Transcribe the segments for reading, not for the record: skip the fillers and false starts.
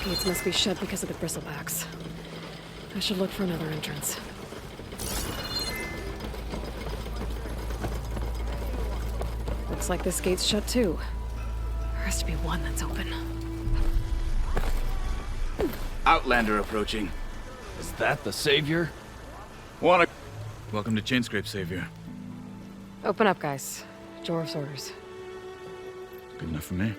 Gates must be shut because of the bristlebacks. I should look for another entrance. Looks like this gate's shut too. There has to be one that's open. Outlander approaching. Is that the Savior? Welcome to Chainscrape, Savior. Open up, guys. Jorv's orders. Good enough for me.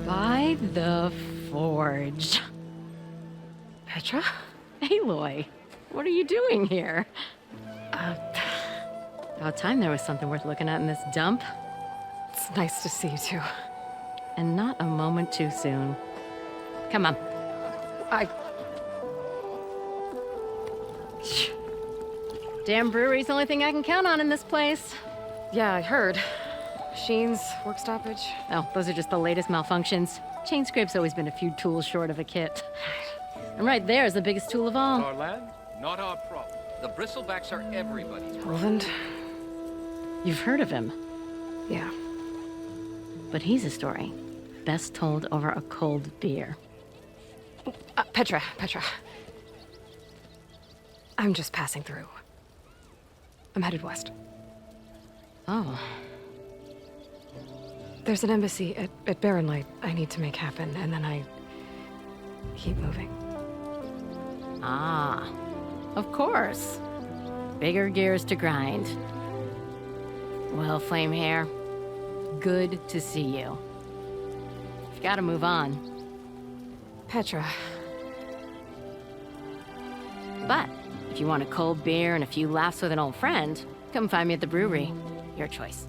By the Forge. Petra? Aloy, what are you doing here? About time there was something worth looking at in this dump. It's nice to see you too. And not a moment too soon. Come on. Damn brewery's the only thing I can count on in this place. Yeah, I heard. Machines, work stoppage. Oh, those are just the latest malfunctions. Chainscrape's always been a few tools short of a kit. And right there is the biggest tool of all. Our land, not our problem. The bristlebacks are everybody's problem. Roland? You've heard of him, Yeah. but he's a story best told over a cold beer. Petra. I'm just passing through. I'm headed west. Oh, There's an embassy at Barren Light I need to make happen, and then I keep moving. of course. Bigger gears to grind. Well, Flame Hair, good to see you. You've got to move on. Petra. But if you want a cold beer and a few laughs with an old friend, come find me at the brewery. Your choice.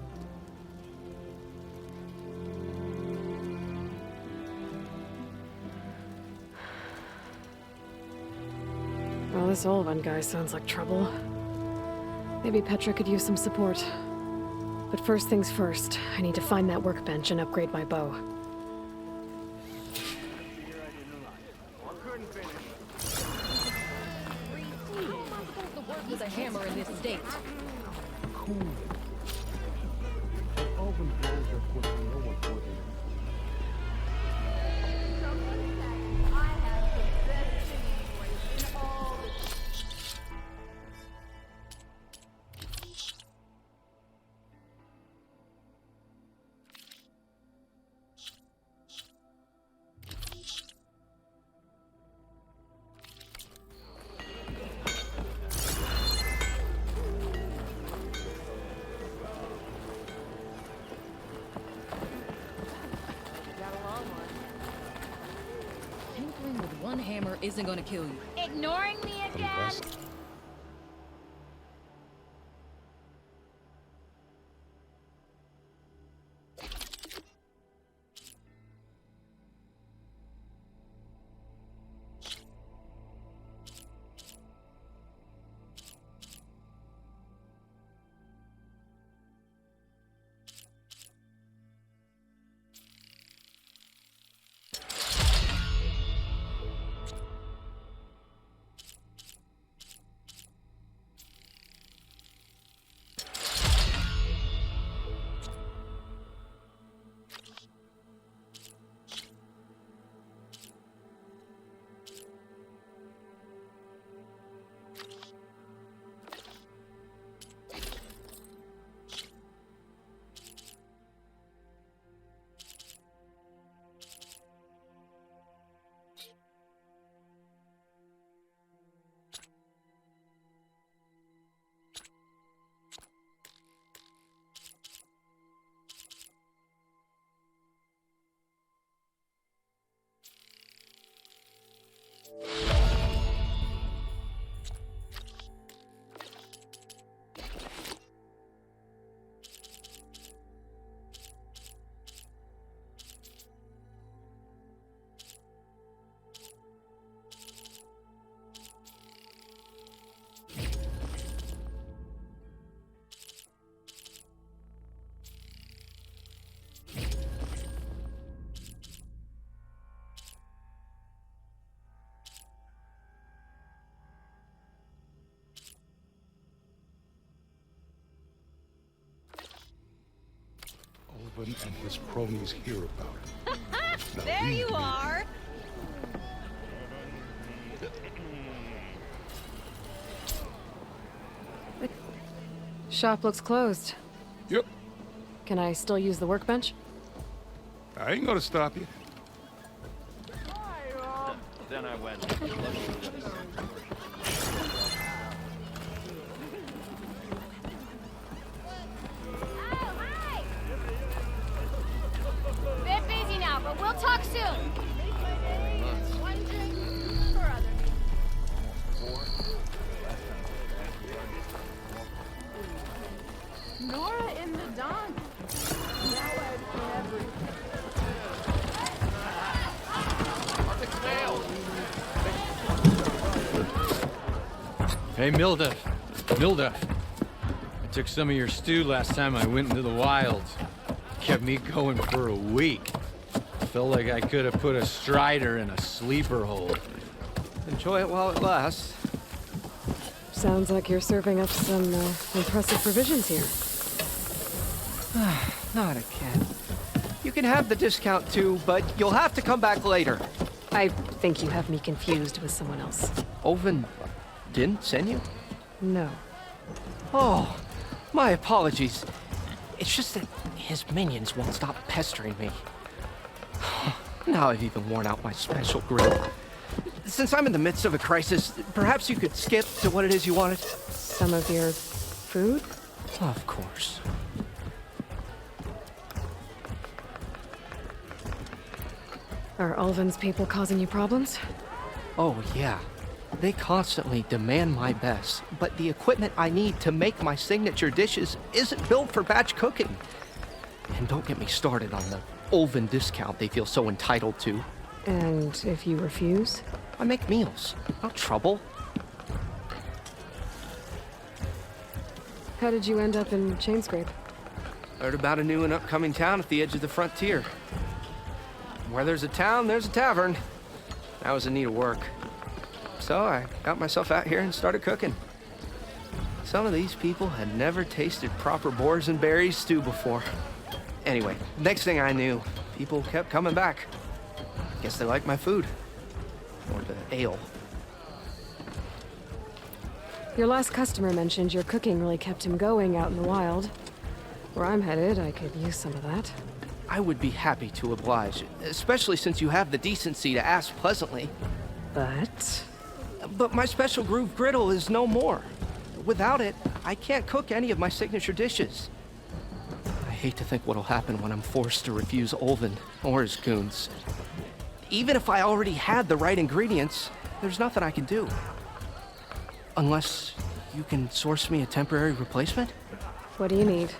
Well, this Olvan guy sounds like trouble. Maybe Petra could use some support. But first things first, I need to find that workbench and upgrade my bow. With a hammer in this state. Tinkering with one hammer isn't gonna kill you. Ignoring me again? Ulvin and his cronies hear about it. Now There leave you me. are. Shop looks closed. Yep, Can I still use the workbench? I ain't gonna stop you. Then I went. Bit busy now, but we'll talk soon. One drink for other. Nora in the dawn. Hey, Milda. I took some of your stew last time I went into the wilds. Kept me going for a week. Felt like I could have put a strider in a sleeper hole. Enjoy it while it lasts. Sounds like you're serving up some impressive provisions here. Not again. You can have the discount too, but you'll have to come back later. I think you have me confused with someone else. Oven didn't send you? No. Oh, my apologies. It's just that his minions won't stop pestering me. Now I've even worn out my special grill. Since I'm in the midst of a crisis, perhaps you could skip to what it is you wanted? Some of your food? Of course. Are Ulvin's people causing you problems? Oh, yeah. They constantly demand my best, but the equipment I need to make my signature dishes isn't built for batch cooking. And don't get me started on the Ulvin discount they feel so entitled to. And if you refuse? I make meals, not trouble. How did you end up in Chainscrape? Heard about a new and upcoming town at the edge of the frontier. Where there's a town, there's a tavern. I was in need of work. So I got myself out here and started cooking. Some of these people had never tasted proper boars and berries stew before. Anyway, next thing I knew, people kept coming back. Guess they liked my food. Or the ale. Your last customer mentioned your cooking really kept him going out in the wild. Where I'm headed, I could use some of that. I would be happy to oblige, especially since you have the decency to ask pleasantly. But my special groove griddle is no more. Without it, I can't cook any of my signature dishes. I hate to think what'll happen when I'm forced to refuse Ulvin or his goons. Even if I already had the right ingredients, there's nothing I can do. Unless you can source me a temporary replacement? What do you need?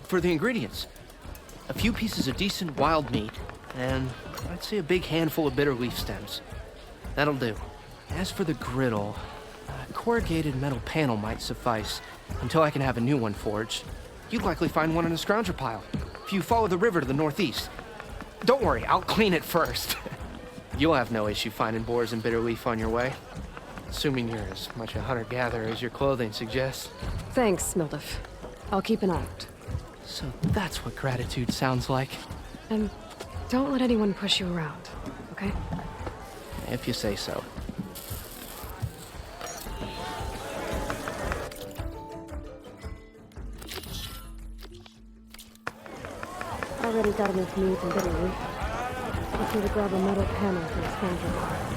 For the ingredients, a few pieces of decent wild meat, and I'd say a big handful of bitter leaf stems. That'll do. As for the griddle, a corrugated metal panel might suffice until I can have a new one forged. You'd likely find one in a scrounger pile if you follow the river to the northeast. Don't worry, I'll clean it first. You'll have no issue finding boars and bitter leaf on your way. Assuming you're as much a hunter-gatherer as your clothing suggests. Thanks, Mildif. I'll keep an eye out. So that's what gratitude sounds like. And don't let anyone push you around, okay? If you say so. Already got enough meat and bitter leaf. Just need to grab a metal panel from the scrounger pile.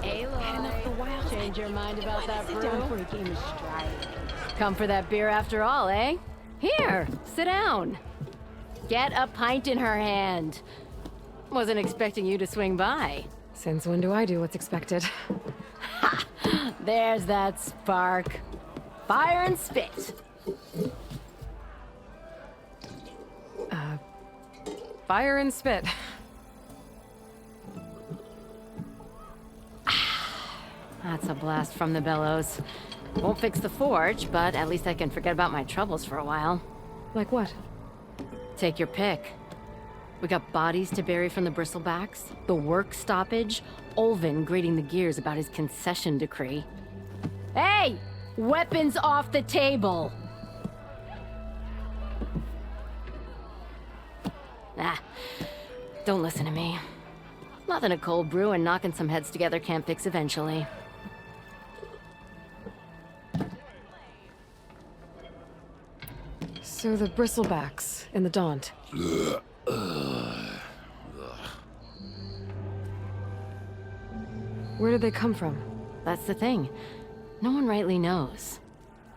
Aloy, change your mind about that brew? Come for that beer after all, eh? Here, sit down. Get a pint in her hand. Wasn't expecting you to swing by. Since when do I do what's expected? There's that spark. Fire and spit. Fire and spit. That's a blast from the bellows. Won't fix the forge, but at least I can forget about my troubles for a while. Like what? Take your pick. We got bodies to bury from the bristlebacks, the work stoppage, Olvin grating the gears about his concession decree. Hey! Weapons off the table! Ah, don't listen to me. Nothing a cold brew and knocking some heads together can't fix eventually. So the bristlebacks in the Daunt. Where did they come from? That's the thing. No one rightly knows.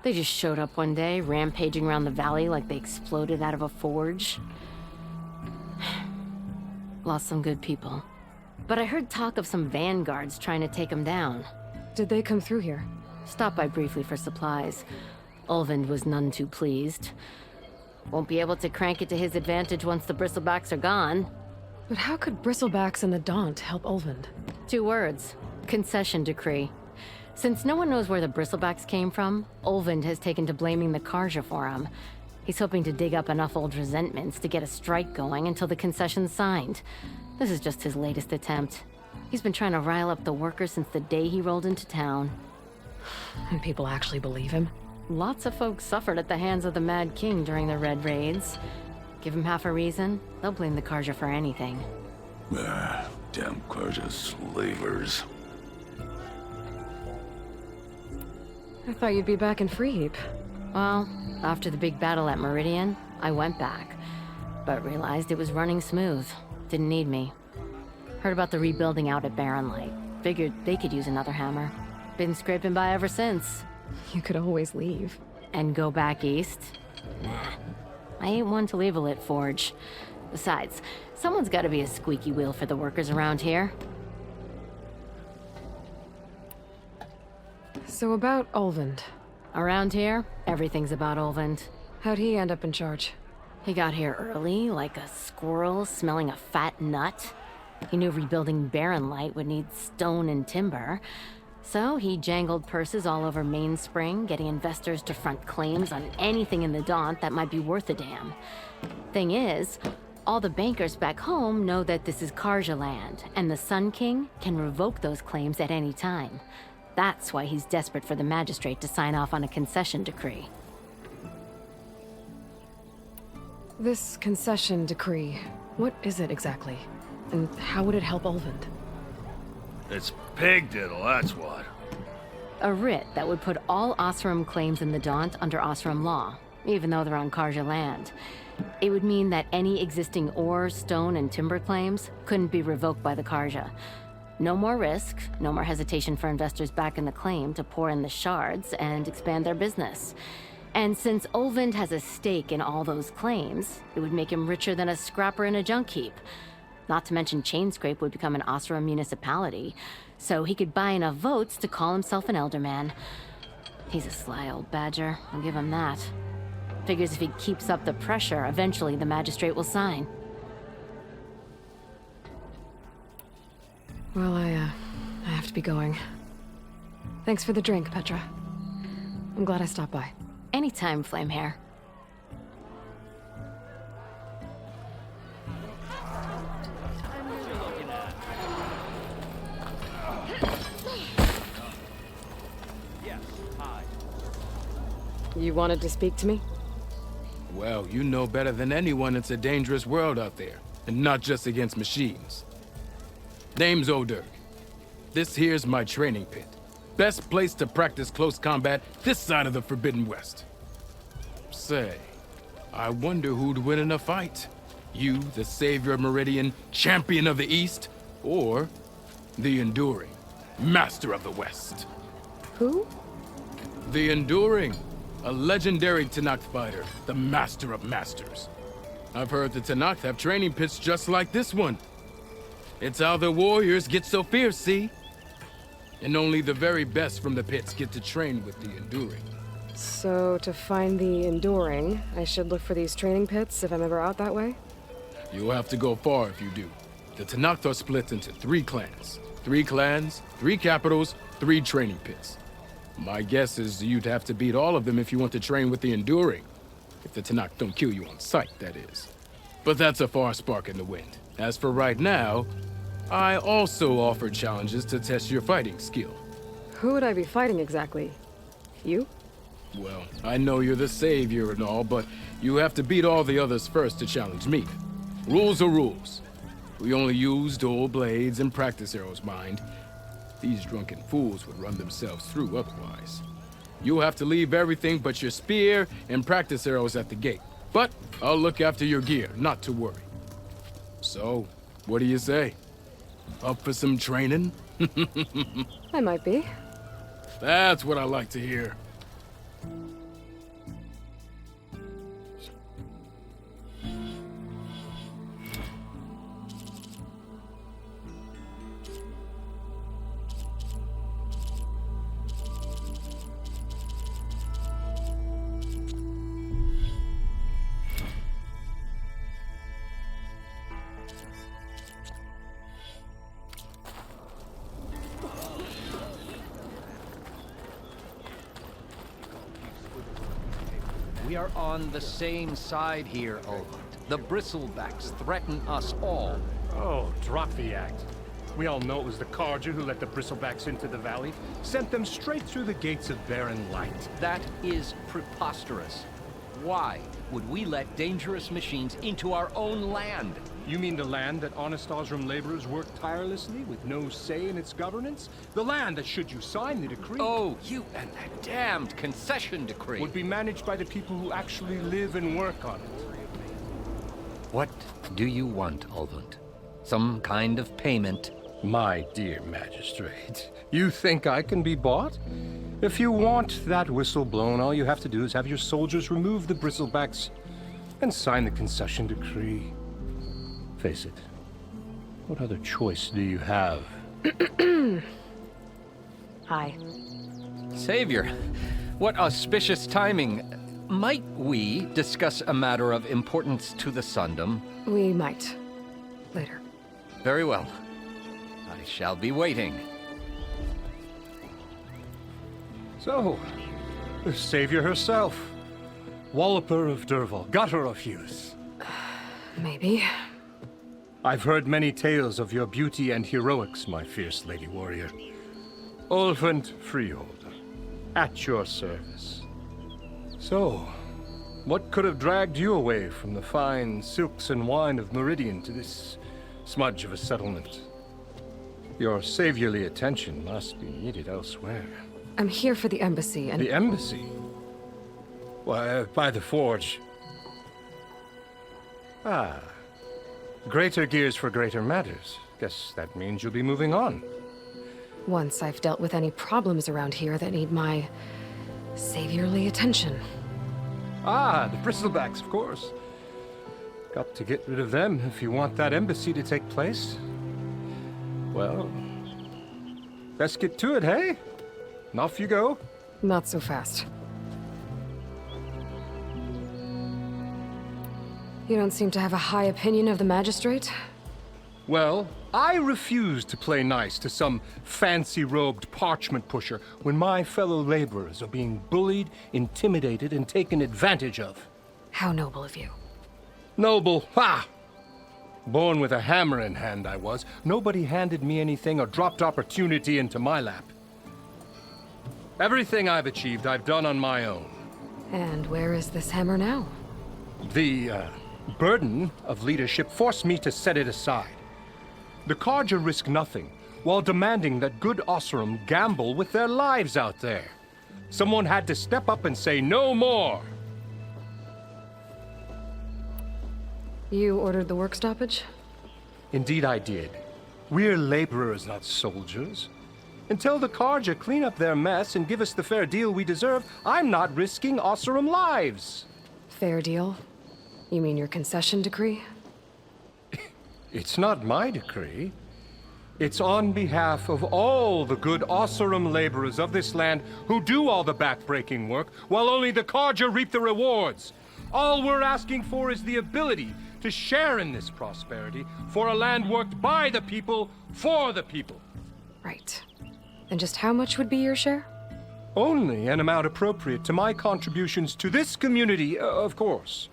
They just showed up one day, rampaging around the valley like they exploded out of a forge. Lost some good people. But I heard talk of some vanguards trying to take them down. Did they come through here? Stopped by briefly for supplies. Olvind was none too pleased. Won't be able to crank it to his advantage once the bristlebacks are gone. But how could bristlebacks and the Daunt help Olvind? 2 words. Concession decree. Since no one knows where the bristlebacks came from, Olvind has taken to blaming the Karja for him. He's hoping to dig up enough old resentments to get a strike going until the concession's signed. This is just his latest attempt. He's been trying to rile up the workers since the day he rolled into town. And people actually believe him? Lots of folks suffered at the hands of the Mad King during the Red Raids. Give him half a reason, they'll blame the Karja for anything. Damn Karja slavers. I thought you'd be back in Freeheap. Well, after the big battle at Meridian, I went back, but realized it was running smooth. Didn't need me. Heard about the rebuilding out at Barren Light. Figured they could use another hammer. Been scraping by ever since. You could always leave. And go back east? Nah. I ain't one to leave a lit forge. Besides, someone's gotta be a squeaky wheel for the workers around here. So about Olvind. Around here, everything's about Olvind. How'd he end up in charge? He got here early, like a squirrel smelling a fat nut. He knew rebuilding Barren Light would need stone and timber. So he jangled purses all over Mainspring, getting investors to front claims on anything in the Daunt that might be worth a damn. Thing is, all the bankers back home know that this is Karja land, and the Sun King can revoke those claims at any time. That's why he's desperate for the magistrate to sign off on a concession decree. This concession decree, what is it exactly? And how would it help Olvind? It's pig diddle, that's what. A writ that would put all Osram claims in the Daunt under Osram law, even though they're on Karja land. It would mean that any existing ore, stone, and timber claims couldn't be revoked by the Karja. No more risk, no more hesitation for investors back in the claim to pour in the shards and expand their business. And since Olvind has a stake in all those claims, it would make him richer than a scrapper in a junk heap. Not to mention Chainscrape would become an Osram municipality, so he could buy enough votes to call himself an elderman. He's a sly old badger, I'll give him that. Figures if he keeps up the pressure, eventually the magistrate will sign. Well, I have to be going. Thanks for the drink, Petra. I'm glad I stopped by. Anytime, Flamehair. You wanted to speak to me? Well, you know better than anyone it's a dangerous world out there, and not just against machines. Name's O'Dirk. This here's my training pit. Best place to practice close combat this side of the Forbidden West. Say, I wonder who'd win in a fight. You, the savior of Meridian, champion of the East, or the Enduring, master of the West. Who? The Enduring, a legendary Tenakth fighter, the master of masters. I've heard the Tenakth have training pits just like this one. It's how the warriors get so fierce, see? And only the very best from the pits get to train with the enduring. So, to find the enduring, I should look for these training pits if I'm ever out that way? You'll have to go far if you do. The Tenakth are split into 3 clans. 3 clans, 3 capitals, 3 training pits. My guess is you'd have to beat all of them if you want to train with the enduring. If the Tenakth don't kill you on sight, that is. But that's a far spark in the wind. As for right now, I also offer challenges to test your fighting skill. Who would I be fighting exactly? You? Well, I know you're the savior and all, but you have to beat all the others first to challenge me. Rules are rules. We only use dual blades and practice arrows, mind. These drunken fools would run themselves through otherwise. You'll have to leave everything but your spear and practice arrows at the gate. But I'll look after your gear, not to worry. So, what do you say? Up for some training? I might be. That's what I like to hear. We are on the same side here, Aloy. The bristlebacks threaten us all. Oh, drop the act. We all know it was the Carja who let the bristlebacks into the valley, sent them straight through the gates of Barren Light. That is preposterous. Why would we let dangerous machines into our own land? You mean the land that honest Osram laborers work tirelessly with no say in its governance? The land that, should you sign the decree... Oh, you and that damned concession decree... would be managed by the people who actually live and work on it. What do you want, Ulvund? Some kind of payment? My dear magistrate, you think I can be bought? If you want that whistle blown, all you have to do is have your soldiers remove the bristlebacks and sign the concession decree. Face it, what other choice do you have? Hi. Savior, what auspicious timing. Might we discuss a matter of importance to the Sundom? We might. Later. Very well. I shall be waiting. So, the savior herself. Walloper of Derval, gutter of youth. Maybe. I've heard many tales of your beauty and heroics, my fierce lady warrior. Ulfund Freeholder, at your service. So, what could have dragged you away from the fine silks and wine of Meridian to this smudge of a settlement? Your saviorly attention must be needed elsewhere. I'm here for the embassy and... The embassy? Why, by the forge. Ah. Greater gears for greater matters. Guess that means you'll be moving on. Once I've dealt with any problems around here that need my... saviorly attention. Ah, the bristlebacks, of course. Got to get rid of them if you want that embassy to take place. Well, best get to it, hey? And off you go. Not so fast. You don't seem to have a high opinion of the magistrate? Well, I refuse to play nice to some fancy-robed parchment pusher when my fellow laborers are being bullied, intimidated, and taken advantage of. How noble of you. Noble? Ha! Born with a hammer in hand, I was. Nobody handed me anything or dropped opportunity into my lap. Everything I've achieved, I've done on my own. And where is this hammer now? The, burden of leadership forced me to set it aside. The Carja risk nothing, while demanding that good Osram gamble with their lives out there. Someone had to step up and say no more. You ordered the work stoppage? Indeed I did. We're laborers, not soldiers. Until the Carja clean up their mess and give us the fair deal we deserve, I'm not risking Osram lives. Fair deal? You mean your concession decree? It's not my decree. It's on behalf of all the good Oseram laborers of this land who do all the back-breaking work, while only the Carja reap the rewards. All we're asking for is the ability to share in this prosperity for a land worked by the people, for the people. Right. And just how much would be your share? Only an amount appropriate to my contributions to this community, of course.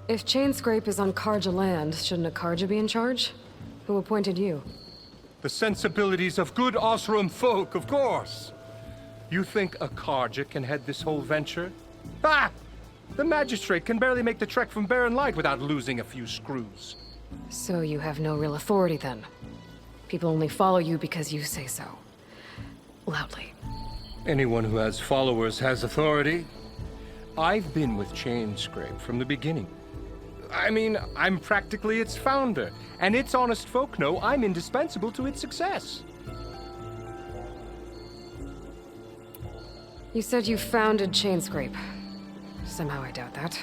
If Chainscrape is on Carja land, shouldn't a Carja be in charge? Who appointed you? The sensibilities of good Oseram folk, of course. You think a Carja can head this whole venture? Ah! The magistrate can barely make the trek from Barren Light without losing a few screws. So you have no real authority then? People only follow you because you say so. Loudly. Anyone who has followers has authority. I've been with Chainscrape from the beginning. I mean, I'm practically its founder, and its honest folk know I'm indispensable to its success. You said you founded Chainscrape. Somehow I doubt that.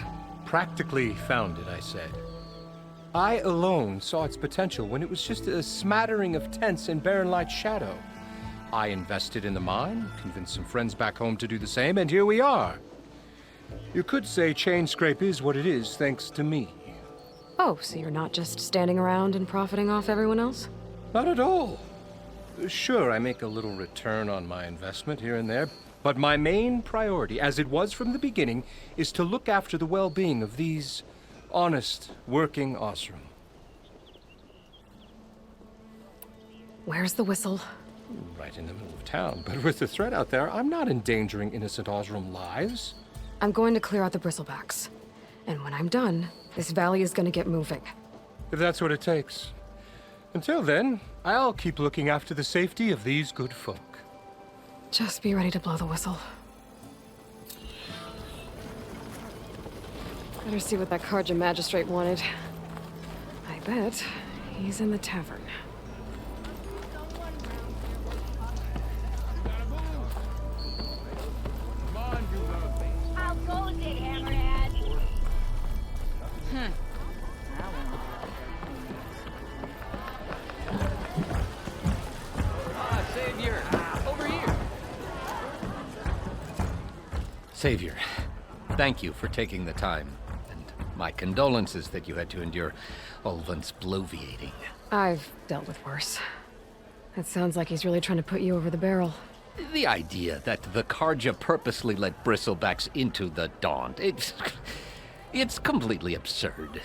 Practically founded, I said. I alone saw its potential when it was just a smattering of tents in Barren Light's shadow. I invested in the mine, convinced some friends back home to do the same, and here we are. You could say Chainscrape is what it is thanks to me. Oh, so you're not just standing around and profiting off everyone else? Not at all. Sure, I make a little return on my investment here and there, but my main priority, as it was from the beginning, is to look after the well-being of these honest, working Oseram. Where's the whistle? Right in the middle of town, but with the threat out there, I'm not endangering innocent Oseram lives. I'm going to clear out the bristlebacks. And when I'm done, this valley is going to get moving. If that's what it takes. Until then, I'll keep looking after the safety of these good folk. Just be ready to blow the whistle. Better see what that Carja magistrate wanted. I bet he's in the tavern. How goes it, Hammerhead? Savior! Over here! Savior, thank you for taking the time. And my condolences that you had to endure Ulvund's bloviating. I've dealt with worse. It sounds like he's really trying to put you over the barrel. The idea that the Carja purposely let bristlebacks into the Daunt, it's completely absurd.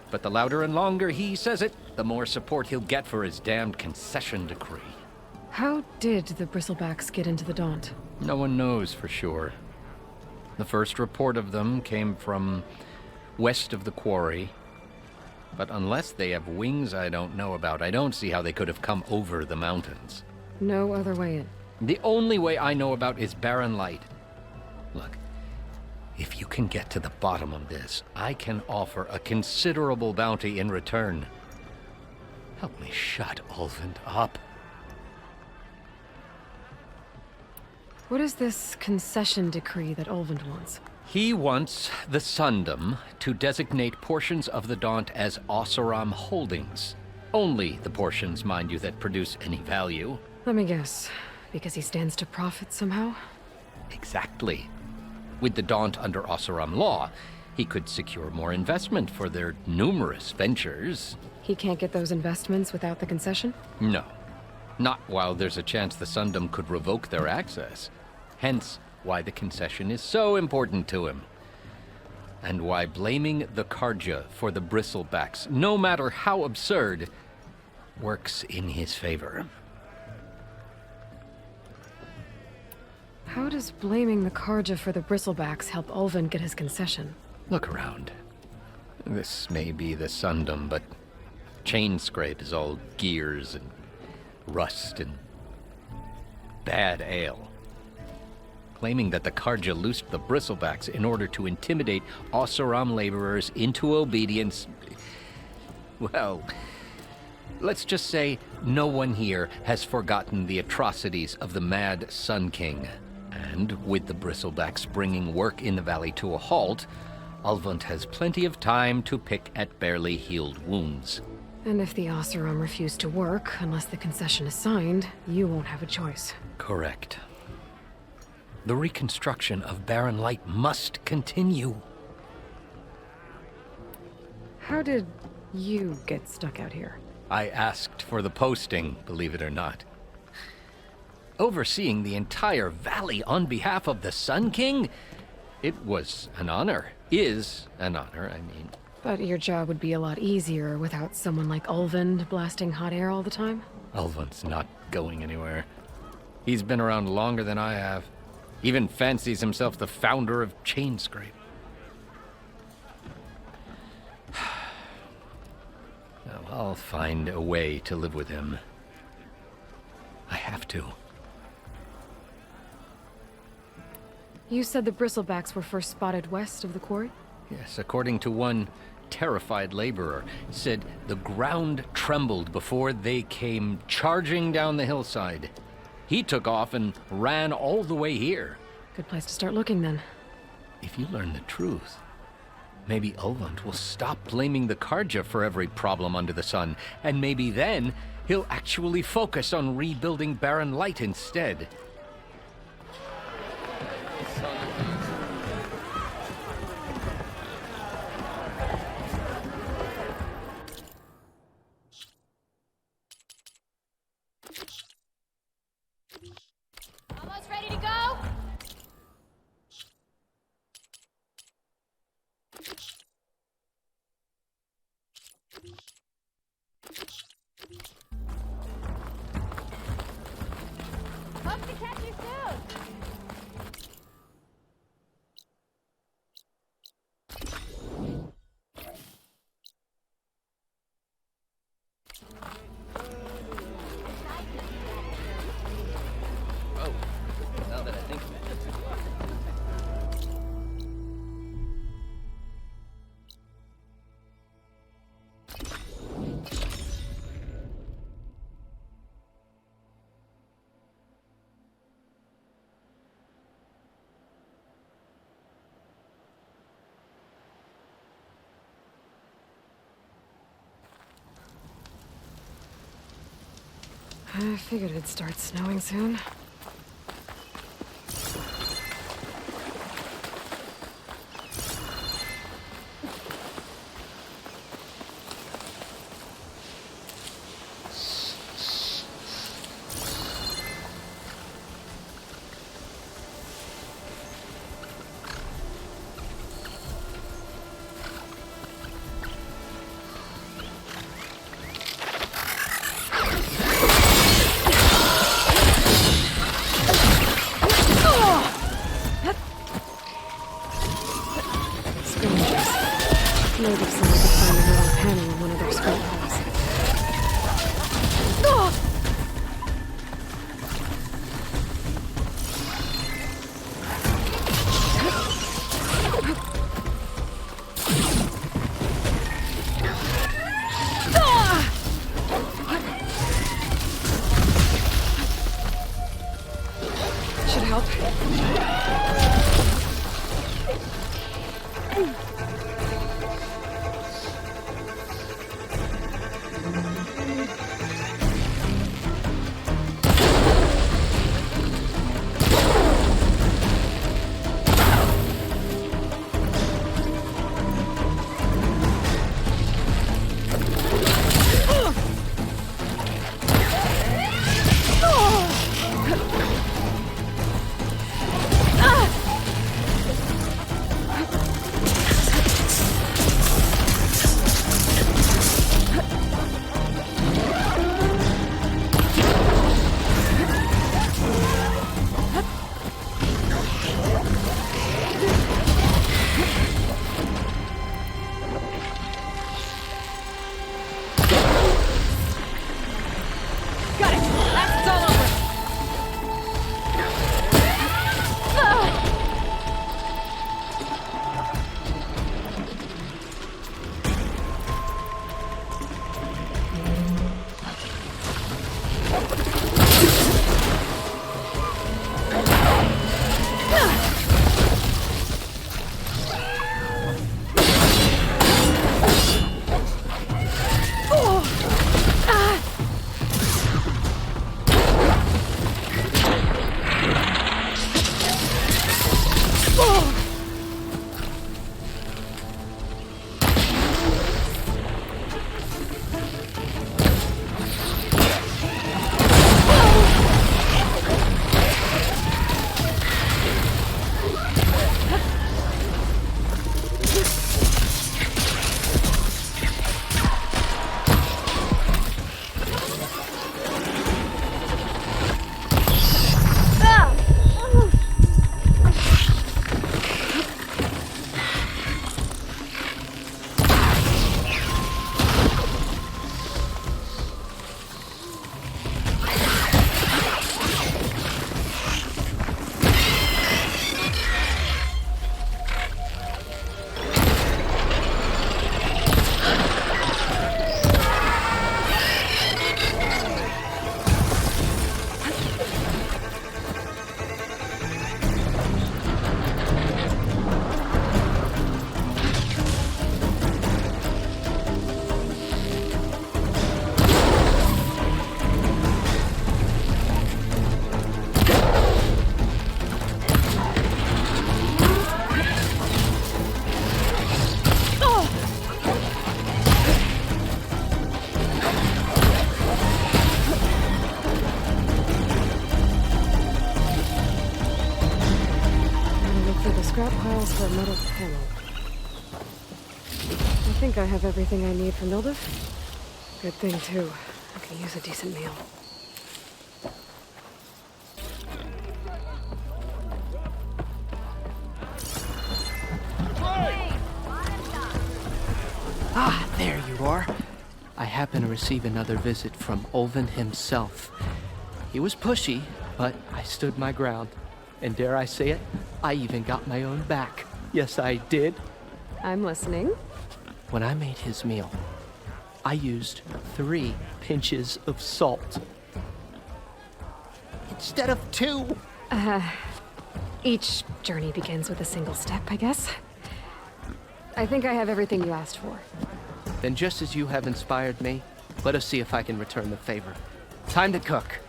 But the louder and longer he says it, the more support he'll get for his damned concession decree. How did the bristlebacks get into the Daunt? No one knows for sure. The first report of them came from west of the quarry. But unless they have wings I don't know about, I don't see how they could have come over the mountains. No other way in. The only way I know about is Barren Light. Look, if you can get to the bottom of this, I can offer a considerable bounty in return. Help me shut Ulvund up. What is this concession decree that Ulvund wants? He wants the Sundom to designate portions of the Daunt as Oseram holdings. Only the portions, mind you, that produce any value. Let me guess. Because he stands to profit somehow? Exactly. With the Daunt under Oseram law, he could secure more investment for their numerous ventures. He can't get those investments without the concession? No. Not while there's a chance the Sundom could revoke their access. Hence, why the concession is so important to him. And why blaming the Carja for the bristlebacks, no matter how absurd, works in his favor. How does blaming the Carja for the bristlebacks help Ulvund get his concession? Look around. This may be the Sundom, but Chainscrape is all gears and rust and bad ale. Claiming that the Carja loosed the bristlebacks in order to intimidate Oseram laborers into obedience. Well, let's just say no one here has forgotten the atrocities of the Mad Sun King. And with the bristlebacks bringing work in the valley to a halt, Ulvund has plenty of time to pick at barely healed wounds. And if the Oseram refuse to work, unless the concession is signed, you won't have a choice. Correct. The reconstruction of Barren Light must continue. How did you get stuck out here? I asked for the posting, believe it or not. Overseeing the entire valley on behalf of the Sun King? It was an honor. Is an honor, I mean. But your job would be a lot easier without someone like Ulvund blasting hot air all the time? Ulvund's not going anywhere. He's been around longer than I have. Even fancies himself the founder of Chainscrape. Now, I'll find a way to live with him. I have to. You said the bristlebacks were first spotted west of the quarry? Yes, according to one terrified laborer, said the ground trembled before they came charging down the hillside. He took off and ran all the way here. Good place to start looking, then. If you learn the truth, maybe Ulvund will stop blaming the Karja for every problem under the sun, and maybe then he'll actually focus on rebuilding Barren Light instead. Almost ready to go? Hope to catch you soon. Oh, now that I think of it. I figured it'd start snowing soon. ask for a metal panel. I think I have everything I need for Mildev. Good thing, too. I can use a decent meal. Ah, there you are. I happen to receive another visit from Olvin himself. He was pushy, but I stood my ground. And dare I say it, I even got my own back. Yes, I did. I'm listening. When I made his meal, I used 3 pinches of salt. Instead of 2. Each journey begins with a single step, I guess. I think I have everything you asked for. Then just as you have inspired me, let us see if I can return the favor. Time to cook.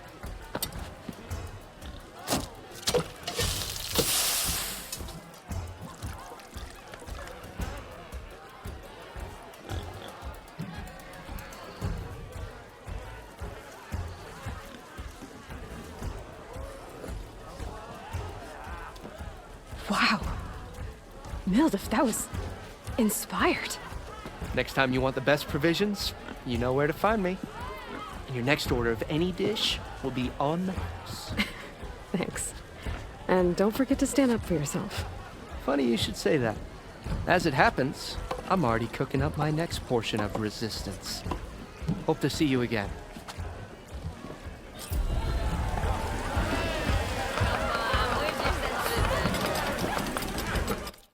Wow. Mildev, that was inspired. Next time you want the best provisions, you know where to find me. And your next order of any dish will be on the house. Thanks. And don't forget to stand up for yourself. Funny you should say that. As it happens, I'm already cooking up my next portion of resistance. Hope to see you again.